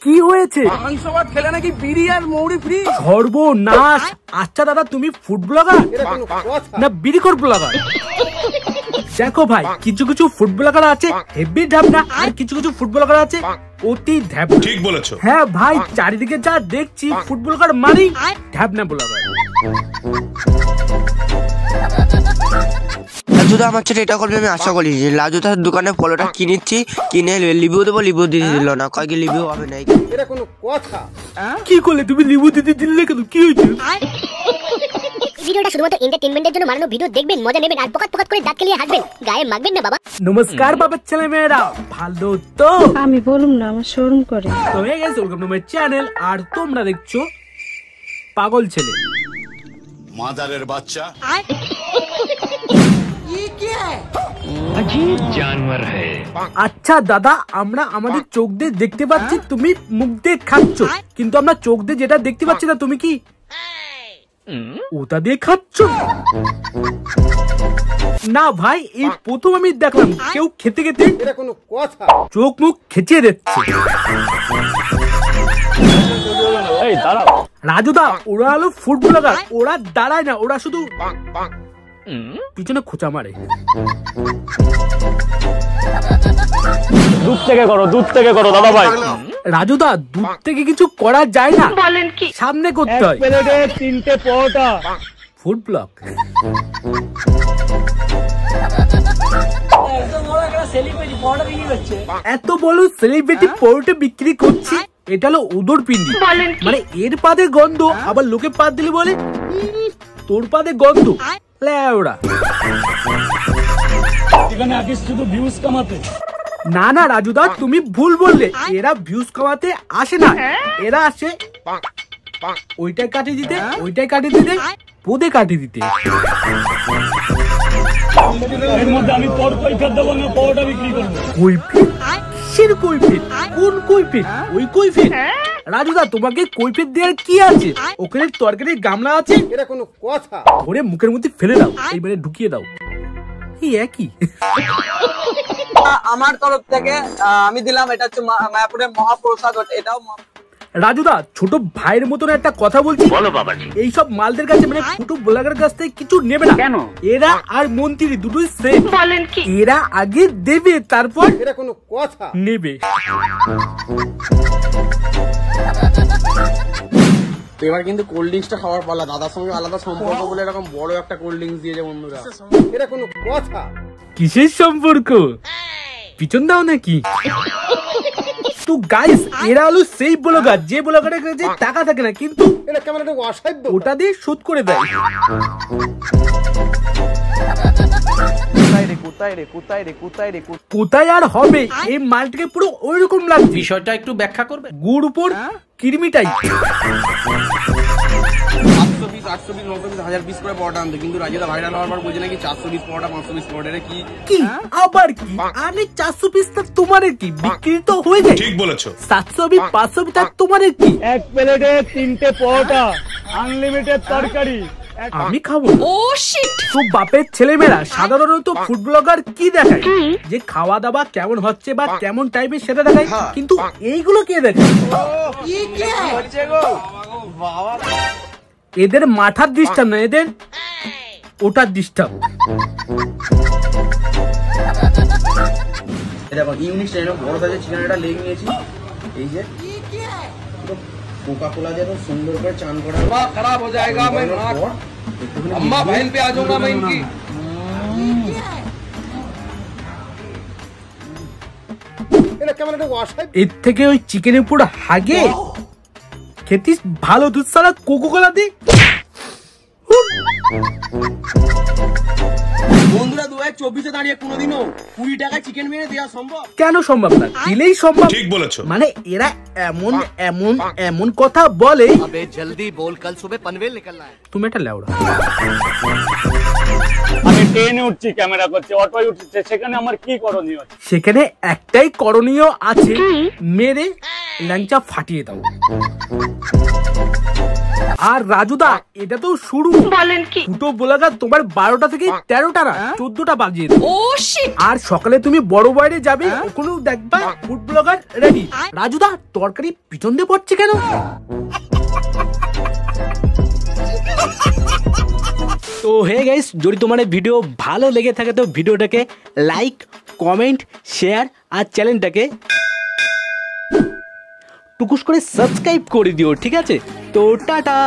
কি হয়েছে? মাংস ভাত খেলে নাকি বিড়ি আর মৌরি ফ্রি। সর্বনাশ। আচ্ছা দাদা, তুমি ফুড ব্লগার না বিড়িখোর ব্লগার? দেখো ভাই, কিছু কিছু ফুড ব্লগার আছে হেভি ঢ্যাবনা, আর কিছু কিছু ফুড ব্লগার আছে অতি ঢ্যাবনা। ঠিক বলেছো। হ্যাঁ ভাই, চারিদিকে যা দেখছি ফুড ব্লগার মানেই ঢ্যাবনা ব্লগার। লাজুদা আমার ছেলে এটা করবে আমি আশা করি। লাজুদার দোকানে ফলটা কিনেছি, কিনে লিবু দেবো, লিবু দিয়ে দিল না, কয়েক লিবু হবে না। এটা কোনো কথা? কি করলে তুমি? লিবু দিতে দিলে কেন? কি হয়েছে? ভিডিওটা শুধুমাত্র এন্টারটেইনমেন্টের জন্য বানানো ভিডিও, দেখবেন, মজা নেবেন আর পকাত পকাত করে দাঁত খেলিয়ে হাসবেন, গায়ে মাখবেন না বাবা। নমস্কার বাবার ছেলে মেয়েরা, ভালো তো? আমি বলুম না, আমার শরম করে। তো hey guys, welcome to my channel, আর তোমরা দেখছো পাগল ছেলে। মাদারের বাচ্চা। আচ্ছা দাদা, আমরা আমাদের চোখ দিয়ে দেখতে পাচ্ছি তুমি মুখ দিয়ে খাচ্ছ, কিন্তু আমরা চোখ দিয়ে যেটা দেখতে পাচ্ছি না, তুমি কি ওটা দিয়ে খাচ্ছ? না ভাই, এই প্রথম আমি দেখলাম কেউ খেতে খেতে এটা কোনো কথা? চোখ মুখ খেচিয়ে দিচ্ছে। রাজুদা, ওরা হলো ফুড ব্লগার, ওরা দাঁড়ায় না, ওরা শুধু পিছনে খোঁচা মারে। দুধ থেকে করো দাদা ভাই। রাজুদা, দুধ থেকে কিছু করা যায় না, বলেন কি? সামনে করতে হয়। প্লেটে 3টে পরোটা। Food blog. এত বড় সেলিব্রিটি পরোটা বিক্রি করছে, এটা হলো উদর পিন্ডি, মানে এর পাদের গন্ধ আবার লোকে পাদ দিলে বলে তোর পাদের গন্ধ। লেওড়া। এখানে আগে শুধু ভিউজ কামাতে। না না রাজুদা, তুমি ভুল বললে। এরা ভিউজ কামাতে আসে না, এরা আসে ওইটাই কাটিয়ে দিতে, ওইটাই কাটিয়ে দিতে, পদে কাটিয়ে দিতে। এর মধ্যে আমি তোর কৈফিয়ত দেবো না, পরোটা বিক্রি করবো। কৈফিয়ত? কিসের কৈফিয়ত? কোন কৈফিয়ত? ওই কৈফিয়ত? রাজুদা, তোমাকে কৈফিয়ত দেওয়ার কি আছে? ওখানে তরকারির গামলা আছে, এটা কোনো কথা? ধরে মুখের মধ্যে ফেলে দাও, এইবারে ঢুকিয়ে দাও। এই একই। আমার তরফ থেকে আমি দিলাম, এটা হচ্ছে মায়াপুরের মহাপ্রসাদ। এটাও রাজুদা, ছোট ভাইয়ের মতন একটা কথা বলছি, এইসব মালদের কাছে, মানে ফুটু ব্লগার কাছ থেকে কিছু নেবে না। কেন? এরা আর মন্ত্রী দুটোই সেম। বলেন কি? এরা আগে দেবে, তারপর এটা কোনো কথা? নেবে। তো এবার কিন্তু কোল্ড ড্রিঙ্কসটা খাওয়ার পালা। দাদার সঙ্গে আলাদা সম্পর্ক বলে এরকম বড় একটা কোল্ড ড্রিঙ্কস দিয়েছে বন্ধুরা। এটা কোনো কথা? কিসের সম্পর্ক? পিছন দাও নাকি? তো গাইস, এরা হলো সেই ব্লগার যে ব্লগারের কাছে টাকা থাকে না, কিন্তু এটা কেমন একটা অসাধ্য, ওটা দিয়ে শোধ করে দেয়। কোথায় আর হবে, এই মালটাকে পুরো ওইরকম লাগছে। বিষয়টা একটু ব্যাখ্যা করবে? গুড় উপর কিরমিটাই। 800 পিস 900 পিস 1000 পিস করে পরোটা আনতে, কিন্তু রাজিদা ভাইরাল হওয়ার পর বলছে নাকি 400 পিস পরোটা 500 পিস পরোটা। কি কি আবার কি? আরে 400 পিস তা তোমার কি বিক্রি তো হয়ে যায়। ঠিক বলেছো। 700 পিস 500 পিস তা তোমার কি? এক প্লেটে 3টে পরোটা, আনলিমিটেড তরকারি। আমি খাবো না। ও শিট। তো বাপের ছেলেমেয়েরা সাধারণত ফুড ব্লগার কি দেখায়? যে খাওয়া দাওয়া কেমন হচ্ছে বা কেমন টাইপের সেটা দেখায়, কিন্তু এইগুলো কে দেখায়? এদের মাথার ডিস্টার্ব না, এদের ওটার ডিস্টার্ব। দেখো ইউনিক স্টাইল বড় সাইজের চিকেন একটা লেগ নিয়েছি। এই যে কোকা কোলা যেন সুন্দর করে চান করা। খারাপ হয়ে যায়গা, मैं अम्मा बहन पे आ जाऊंगा मैं इनकी। এটা কেমন একটা অসাধ্য। এর থেকে ওই চিকেনের পুরো হাগে খেতিস ভালো দুধ ছাড়া কোকো কোলা দি। বন্ধুরা 2024 দাঁড়িয়ে কোনোদিনও 20 টাকায় চিকেন মেরে দেওয়া সম্ভব? কেন সম্ভব না? দিলেই সম্ভব। ঠিক বলেছো। মানে এরা এমন এমন এমন কথা বলে, আবে জলদি বল, কাল সুবে পনভেল নিকলনা है। তুমি একটা লেওড়া। আমি ট্রেনে উঠছি, ক্যামেরা করছি, অটোয় উঠছে, সেখানে আমার কি করণীয়? সেখানে একটাই করণীয় আছে, মেরে ল্যাংচা ফাটিয়ে দাও। আর রাজুদা এটা তো শুরু, বলেন কি ফুটো ব্লগার তোমার 12টা থেকে 13টা না 14টা বাজিয়ে দাও। আর সকালে তুমি বড় বাইরে যাবে, ওখানেও দেখবা ফুড ব্লগার রেডি। রাজুদা তরকারি পিছন দিয়ে পড়ছে কেন? তো হে গাইস, যদি তোমার ভিডিও ভালো লেগে থাকে তো ভিডিওটাকে লাইক, কমেন্ট, শেয়ার আর চ্যানেলটাকে টুকুস করে সাবস্ক্রাইব করে দিও, ঠিক আছে? তো টাটা।